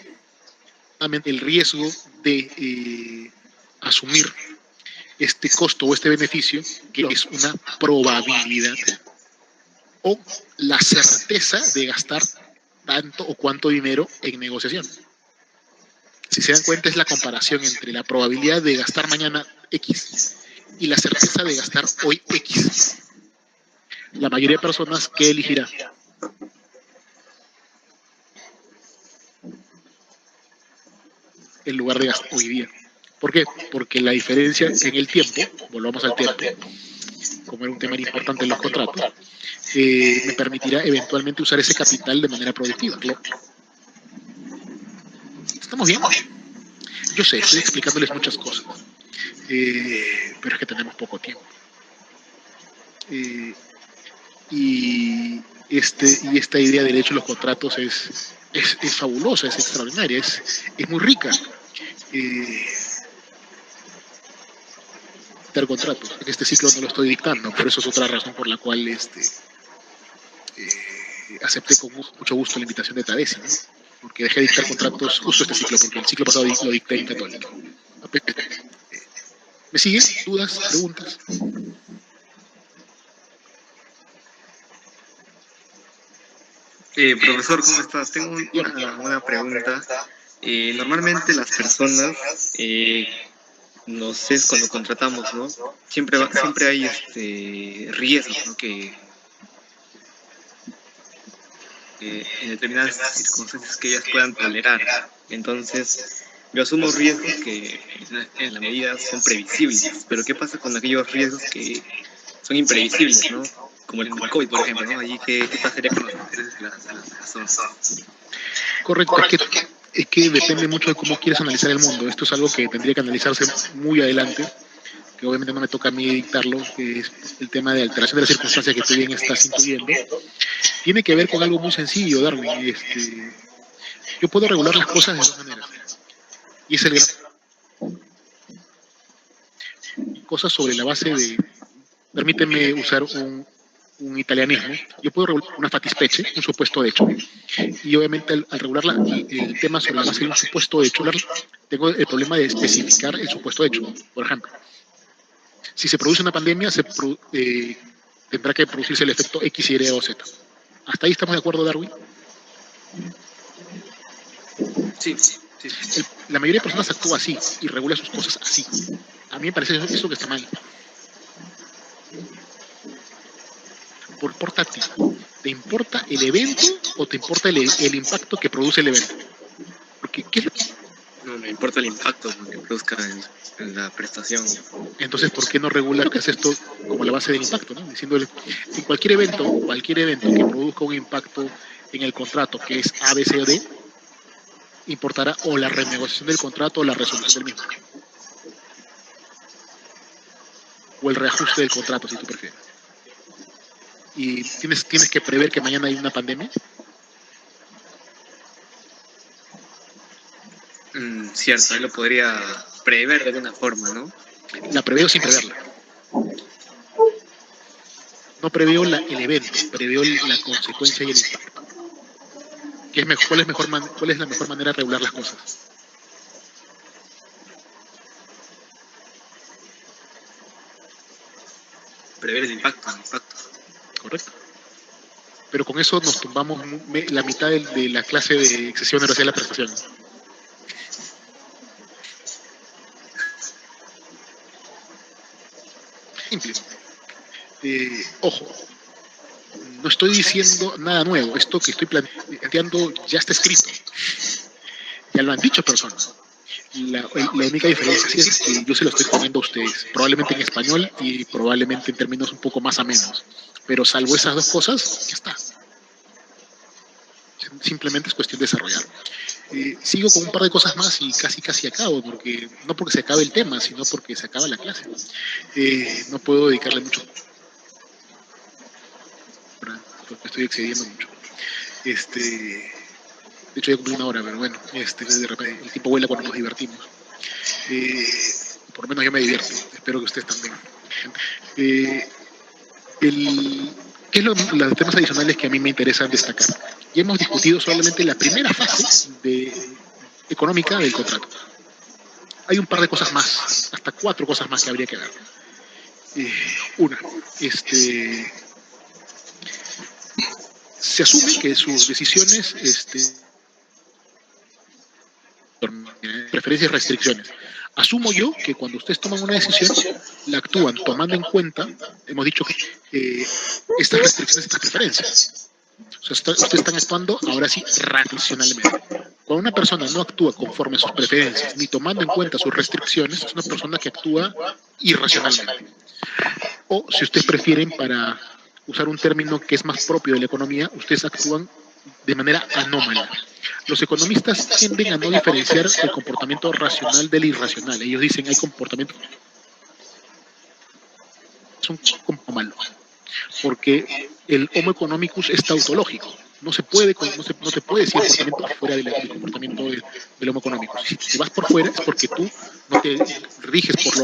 El riesgo de asumir este costo o este beneficio, que es una probabilidad, o la certeza de gastar tanto o cuánto dinero en negociación. Si se dan cuenta, es la comparación entre la probabilidad de gastar mañana X y la certeza de gastar hoy X. La mayoría de personas, ¿qué elegirá? En lugar de gastar hoy día. ¿Por qué? Porque la diferencia en el tiempo, volvamos al tiempo, como era un tema importante en los contratos, me permitirá eventualmente usar ese capital de manera productiva. ¿Estamos bien? Yo sé, estoy explicándoles muchas cosas, pero es que tenemos poco tiempo. Y esta idea del derecho a los contratos es fabulosa, es extraordinaria, es muy rica. Contratos. En este ciclo no lo estoy dictando, por eso es otra razón por la cual acepté con mucho gusto la invitación de Tadesi, ¿no? Porque dejé de dictar contratos justo este ciclo, porque el ciclo pasado lo dicté en Católica. ¿Me siguen? ¿Dudas? ¿Preguntas? Profesor, ¿cómo estás? Tengo una pregunta. Normalmente las personas, no sé, cuando contratamos, ¿no? Siempre hay riesgos, ¿no? Que en determinadas circunstancias que ellas puedan tolerar. Entonces, Yo asumo riesgos que en la medida son previsibles, pero ¿qué pasa con aquellos riesgos que son imprevisibles, ¿no? Como el COVID, por ejemplo, ¿no? Allí, ¿qué pasaría con los intereses de las personas? Correcto, es que depende mucho de cómo quieres analizar el mundo. Esto es algo que tendría que analizarse muy adelante, que obviamente no me toca a mí dictarlo, que es el tema de alteración de las circunstancias que tú bien estás intuyendo. Tiene que ver con algo muy sencillo, Darwin. Yo puedo regular las cosas de dos maneras. Y es el gran... Cosas sobre la base de... Permíteme usar un italianismo. Yo puedo regular una fattispecie, un supuesto de hecho. Y obviamente al regular el tema sobre la base de un supuesto de hecho, tengo el problema de especificar el supuesto de hecho. Por ejemplo, si se produce una pandemia, tendrá que producirse el efecto X, Y o Z. ¿Hasta ahí estamos de acuerdo, Darwin? Sí. La mayoría de personas actúa así y regula sus cosas así. A mí me parece eso que está mal. ¿Por importa a ti? ¿Te importa el evento o te importa el impacto que produce el evento? Porque, No, me importa el impacto que produzca en la prestación. Entonces, ¿por qué no regular esto como la base del impacto, ¿no? Diciéndole que cualquier evento que produzca un impacto en el contrato, que es A, B, C o D, importará o la renegociación del contrato o la resolución del mismo. O el reajuste del contrato, si tú prefieres. Y tienes que prever que mañana hay una pandemia. Cierto, él lo podría prever de alguna forma, ¿no? La preveo sin preverla. No preveo el evento, preveo la consecuencia y el impacto. ¿Cuál es la mejor manera de regular las cosas? Prever el impacto. Correcto. Pero con eso nos tumbamos la mitad de la clase de excesión universal de la prestación. Simple. Ojo, no estoy diciendo nada nuevo. Esto que estoy planteando ya está escrito. Ya lo han dicho personas. La única diferencia es que yo se lo estoy poniendo a ustedes, probablemente en español y probablemente en términos un poco más amenos. Pero salvo esas dos cosas, ya está. Simplemente es cuestión de desarrollar. Sigo con un par de cosas más y casi acabo, no porque se acabe el tema, sino porque se acaba la clase. No puedo dedicarle mucho. Porque estoy excediendo mucho. De hecho ya cumplí una hora, pero bueno, de repente el tiempo vuela cuando nos divertimos. Por lo menos yo me divierto, espero que ustedes también. ¿Qué es los temas adicionales que a mí me interesan destacar? Ya hemos discutido solamente la primera fase económica del contrato. Hay un par de cosas más, hasta 4 cosas más que habría que ver. Una, se asume que sus decisiones, preferencias y restricciones. Asumo yo que cuando ustedes toman una decisión, la actúan tomando en cuenta, hemos dicho que estas restricciones, estas preferencias. O sea, ustedes están actuando ahora sí racionalmente. Cuando una persona no actúa conforme a sus preferencias ni tomando en cuenta sus restricciones, es una persona que actúa irracionalmente. O si ustedes prefieren, para usar un término que es más propio de la economía, ustedes actúan de manera anómala. Los economistas tienden a no diferenciar el comportamiento racional del irracional. Ellos dicen hay comportamientos son como malo, porque el Homo economicus es tautológico. No te puede decir comportamiento fuera del comportamiento del Homo economicus. Si vas por fuera es porque tú no te riges por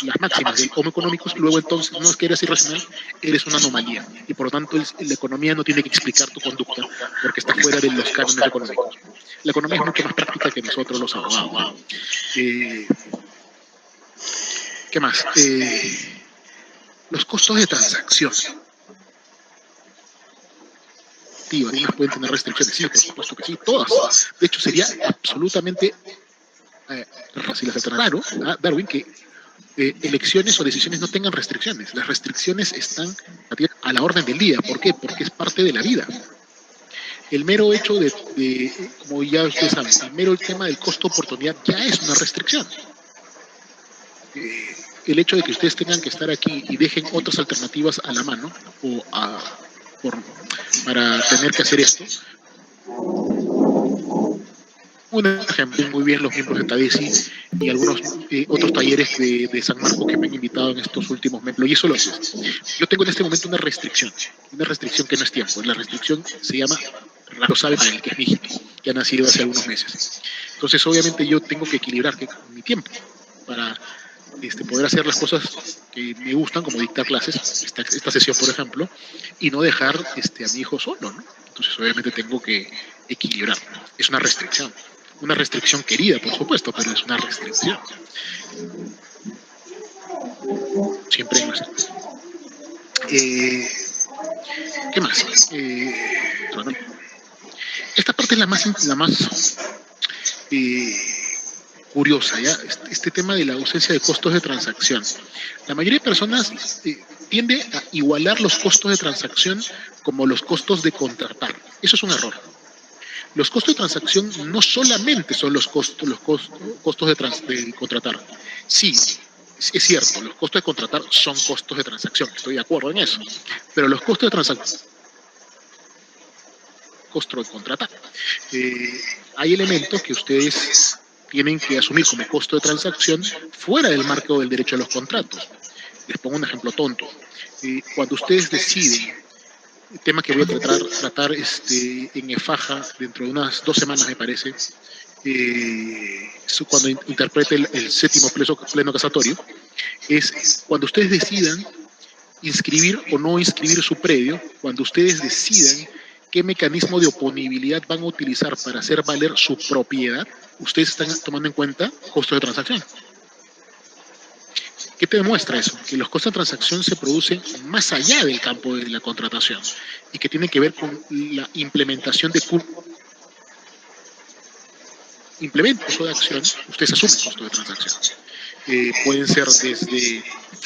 las máximas del Homo economicus, luego entonces no es que eres irracional, eres una anomalía. Y por lo tanto la economía no tiene que explicar tu conducta porque está fuera de los cánones económicos. La economía es mucho más práctica que nosotros los abogados. ¿Qué más? Los costos de transacción. Algunas pueden tener restricciones, sí, por supuesto que sí, todas. De hecho, sería absolutamente fácil hacer raro, Darwin, que elecciones o decisiones no tengan restricciones. Las restricciones están a la orden del día. ¿Por qué? Porque es parte de la vida. el mero hecho como ya ustedes saben, el mero tema del costo-oportunidad ya es una restricción. El hecho de que ustedes tengan que estar aquí y dejen otras alternativas a la mano para tener que hacer esto. Un ejemplo, muy bien los miembros de Tadesi y algunos otros talleres de San Marcos que me han invitado en estos últimos meses. Y eso lo es. Yo tengo en este momento una restricción que no es tiempo. La restricción se llama, lo sabe Mael, que es mi hijito, que ha nacido hace algunos meses. Entonces, obviamente, yo tengo que equilibrar mi tiempo para poder hacer las cosas que me gustan, como dictar clases, esta sesión, por ejemplo, y no dejar a mi hijo solo, ¿no? Entonces, obviamente, tengo que equilibrar. Es una restricción. Una restricción querida, por supuesto, pero es una restricción. Siempre hay una restricción. ¿Qué más? Bueno, esta parte es la más curiosa, ¿ya? Este tema de la ausencia de costos de transacción. La mayoría de personas tiende a igualar los costos de transacción como los costos de contratar. Eso es un error. Los costos de transacción no solamente son los costos de contratar. Sí, es cierto, los costos de contratar son costos de transacción, estoy de acuerdo en eso. Pero los costos de transacción, costo de contratar, hay elementos que ustedes tienen que asumir como costo de transacción fuera del marco del derecho a los contratos. Les pongo un ejemplo tonto. Cuando ustedes deciden, el tema que voy a tratar en EFAJA dentro de unas 2 semanas, me parece, cuando interprete el séptimo pleno casatorio, es cuando ustedes decidan inscribir o no inscribir su predio, cuando ustedes decidan qué mecanismo de oponibilidad van a utilizar para hacer valer su propiedad, ustedes están tomando en cuenta costos de transacción. ¿Qué te demuestra eso? Que los costos de transacción se producen más allá del campo de la contratación y que tienen que ver con la implementación de implementos o de acción. Ustedes asumen costos de transacción. Pueden ser desde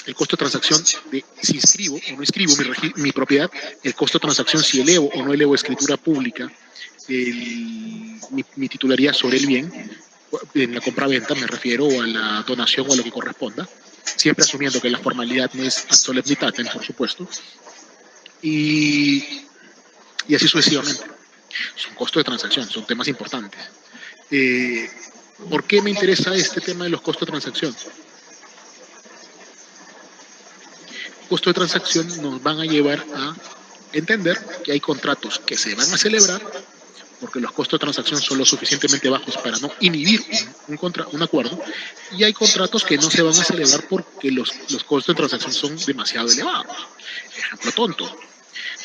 el costo de transacción de si inscribo o no inscribo mi propiedad, el costo de transacción si elevo o no elevo escritura pública, mi titularidad sobre el bien, en la compra-venta me refiero, o a la donación o a lo que corresponda, siempre asumiendo que la formalidad no es ad solemnitatem, por supuesto, y así sucesivamente. Son costos de transacción, son temas importantes. ¿Por qué me interesa este tema de los costos de transacción? Costos de transacción nos van a llevar a entender que hay contratos que se van a celebrar porque los costos de transacción son lo suficientemente bajos para no inhibir un acuerdo, y hay contratos que no se van a celebrar porque los costos de transacción son demasiado elevados. Ejemplo tonto.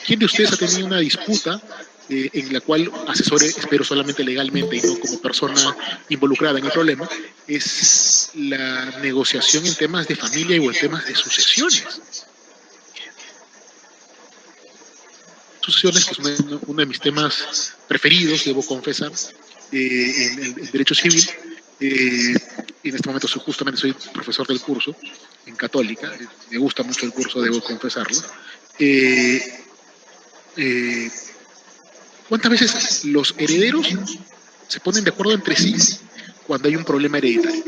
¿Quién de ustedes ha tenido una disputa en la cual asesore, espero solamente legalmente y no como persona involucrada en el problema, es la negociación en temas de familia o en temas de sucesiones? Sucesiones, que es uno de mis temas preferidos, debo confesar, en el derecho civil. En este momento justamente soy profesor del curso en Católica, me gusta mucho el curso, debo confesarlo. ¿Cuántas veces los herederos se ponen de acuerdo entre sí cuando hay un problema hereditario?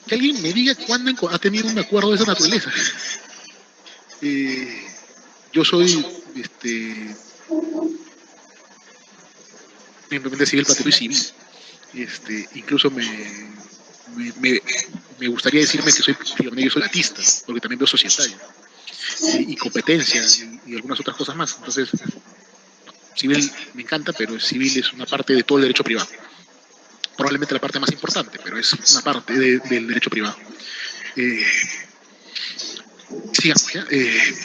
Que alguien me diga cuándo ha tenido un acuerdo de esa naturaleza. Yo soy simplemente civil, patrio y civil. Incluso me gustaría decirme que soy latista, porque también veo societario y competencia y algunas otras cosas más. Entonces, civil me encanta, pero civil es una parte de todo el derecho privado. Probablemente la parte más importante, pero es una parte del derecho privado. Sigamos, ¿ya?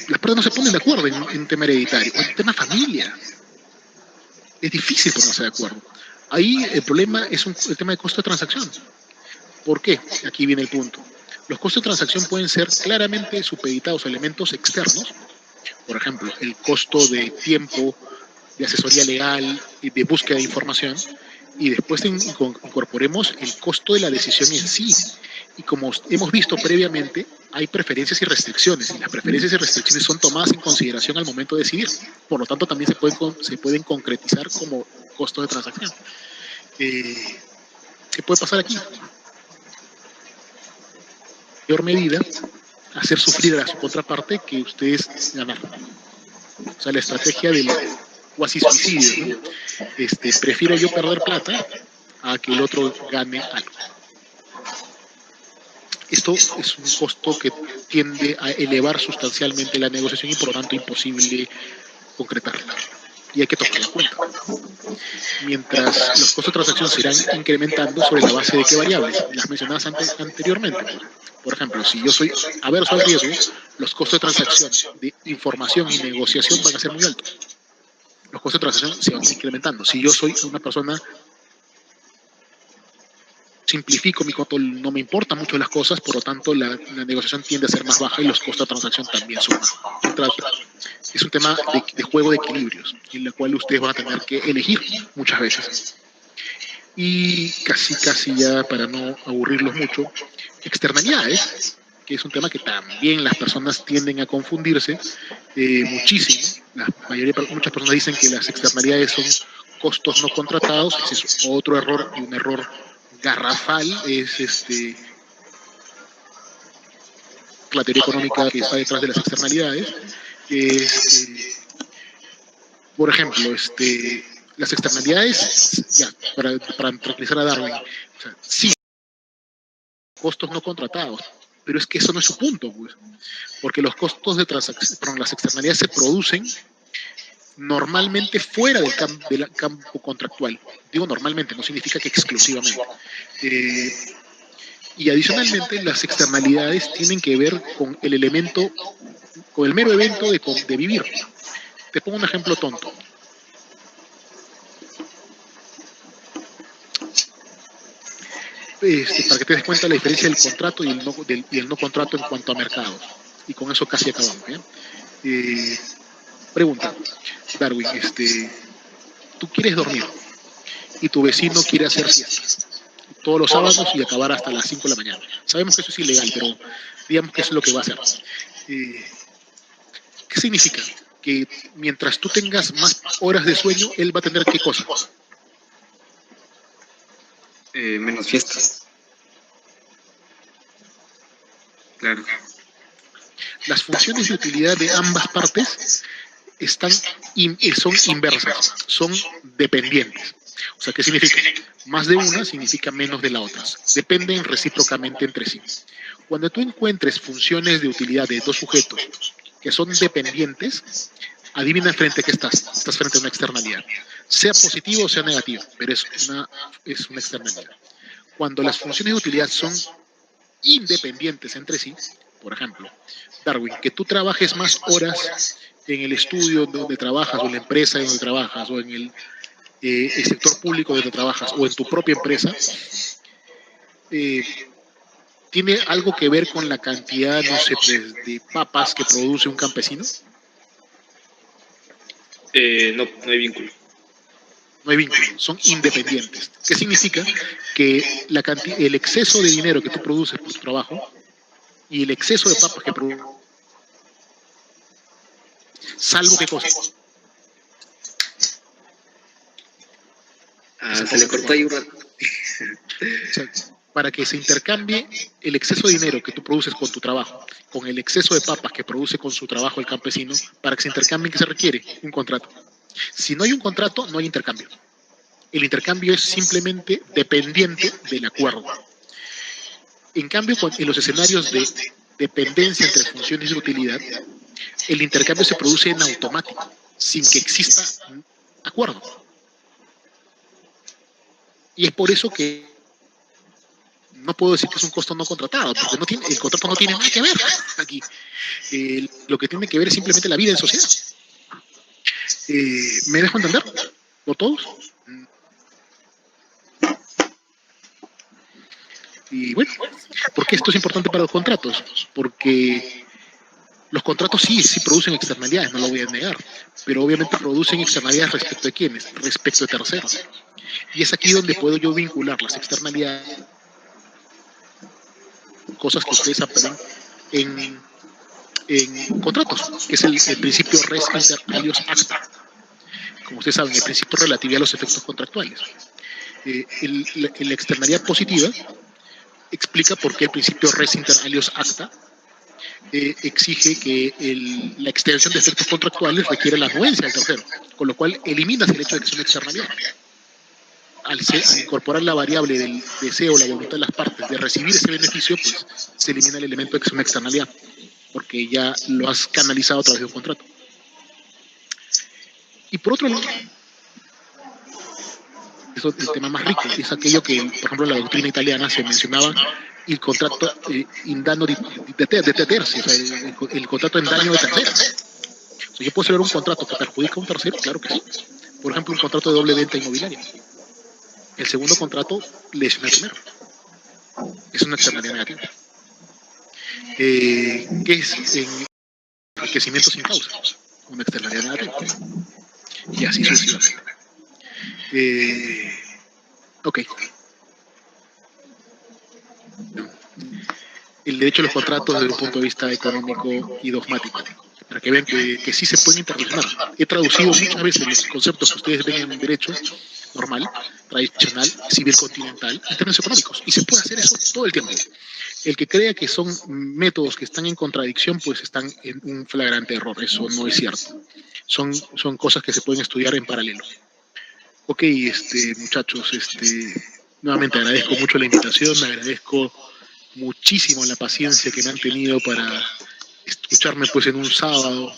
Las partes no se ponen de acuerdo en tema hereditario, en tema familia. Es difícil ponerse de acuerdo. Ahí el problema es el tema de costo de transacción. ¿Por qué? Aquí viene el punto. Los costos de transacción pueden ser claramente supeditados a elementos externos. Por ejemplo, el costo de tiempo, de asesoría legal y de búsqueda de información. Y después incorporemos el costo de la decisión en sí. Y como hemos visto previamente, hay preferencias y restricciones, y las preferencias y restricciones son tomadas en consideración al momento de decidir. Por lo tanto, también se pueden concretizar como costo de transacción. ¿Qué puede pasar aquí? En mayor medida, hacer sufrir a su contraparte que ustedes ganar. O sea, la estrategia del cuasi suicidio, ¿no? Prefiero yo perder plata a que el otro gane algo. Esto es un costo que tiende a elevar sustancialmente la negociación y por lo tanto imposible concretarla. Y hay que tomarlo en cuenta. Mientras los costos de transacción se irán incrementando sobre la base de qué variables, las mencionadas anteriormente. Por ejemplo, si yo soy averso al riesgo, los costos de transacción de información y negociación van a ser muy altos. Los costos de transacción se van incrementando. Si yo soy una persona, simplifico mi control, no me importan mucho las cosas, por lo tanto la negociación tiende a ser más baja y los costos de transacción también suman. Es un tema de juego de equilibrios, en la cual ustedes van a tener que elegir muchas veces. Y casi ya para no aburrirlos mucho, externalidades, que es un tema que también las personas tienden a confundirse muchísimo. Muchas personas dicen que las externalidades son costos no contratados. Ese es otro error, y un error garrafal. Es la teoría económica que está detrás de las externalidades. Por ejemplo, las externalidades, ya, para tranquilizar a Darwin, o sea, sí, costos no contratados, pero es que eso no es su punto, pues, porque los costos de transacción, las externalidades se producen normalmente fuera del campo contractual. Digo normalmente, no significa que exclusivamente. Y adicionalmente, las externalidades tienen que ver con el elemento, con el mero evento de vivir. Te pongo un ejemplo tonto. Para que te des cuenta la diferencia del contrato y el no contrato en cuanto a mercados. Y con eso casi acabamos. Pregunta, Darwin, tú quieres dormir y tu vecino quiere hacer siesta todos los sábados y acabar hasta las 5 de la mañana. Sabemos que eso es ilegal, pero digamos que eso es lo que va a hacer. ¿Qué significa? Que mientras tú tengas más horas de sueño, él va a tener ¿qué cosa? Menos fiestas. Claro. Las funciones de utilidad de ambas partes son inversas, son dependientes. O sea, ¿qué significa? Más de una significa menos de la otra. Dependen recíprocamente entre sí. Cuando tú encuentres funciones de utilidad de dos sujetos que son dependientes, adivina frente a qué estás. Estás frente a una externalidad. Sea positiva o sea negativa, pero es una externalidad. Cuando las funciones de utilidad son independientes entre sí, por ejemplo, Darwin, que tú trabajes más horas en el estudio donde trabajas, o en la empresa donde trabajas, o en el sector público donde trabajas, o en tu propia empresa, ¿tiene algo que ver con la cantidad, no sé, pues, de papas que produce un campesino? No hay vínculo. No hay vínculo, son independientes. ¿Qué significa? Que el exceso de dinero que tú produces por tu trabajo y el exceso de papas que produces, salvo qué cosa. Se le cortó ahí un rato. O sea, para que se intercambie el exceso de dinero que tú produces con tu trabajo, con el exceso de papas que produce con su trabajo el campesino, para que se intercambien, ¿qué se requiere? Un contrato. Si no hay un contrato, no hay intercambio. El intercambio es simplemente dependiente del acuerdo. En cambio, en los escenarios de dependencia entre funciones de utilidad, el intercambio se produce en automático, sin que exista un acuerdo. Y es por eso que no puedo decir que es un costo no contratado, porque el contrato no tiene nada que ver aquí. Lo que tiene que ver es simplemente la vida en sociedad. ¿Me dejo entender? ¿Por todos? Y bueno, ¿por qué esto es importante para los contratos? Porque los contratos sí producen externalidades, no lo voy a negar, pero obviamente producen externalidades respecto de quiénes, respecto de terceros. Y es aquí donde puedo yo vincular las externalidades cosas que ustedes aprenden en contratos, que es el principio res inter alios acta. Como ustedes saben, el principio de relatividad a los efectos contractuales. La externalidad positiva explica por qué el principio res inter alios acta exige que la extensión de efectos contractuales requiere la anuencia del tercero, con lo cual eliminas el hecho de que es una externalidad. Al incorporar la variable del deseo, la voluntad de las partes de recibir ese beneficio, pues se elimina el elemento de que es una externalidad, porque ya lo has canalizado a través de un contrato. Y por otro lado, eso es el tema más rico, es aquello que, por ejemplo, en la doctrina italiana se mencionaba el contrato in danno de terzi, o sea, el contrato en daño de terceros. O sea, yo puedo celebrar un contrato que perjudica a un tercero, claro que sí. Por ejemplo, un contrato de doble venta inmobiliaria. El segundo contrato lesiona el primero. Es una externalidad negativa. ¿Qué es enriquecimiento sin causa? Una externalidad negativa. Y así sucesivamente. Ok. El derecho a los contratos desde un punto de vista económico y dogmático, para que vean que sí se pueden interrelacionar. He traducido muchas veces los conceptos que ustedes ven en derecho normal, tradicional, civil continental, en términos económicos, y se puede hacer eso todo el tiempo. El que crea que son métodos que están en contradicción, pues están en un flagrante error. Eso no es cierto. Son cosas que se pueden estudiar en paralelo. Ok, muchachos, nuevamente agradezco mucho la invitación, agradezco muchísimo la paciencia que me han tenido para escucharme pues en un sábado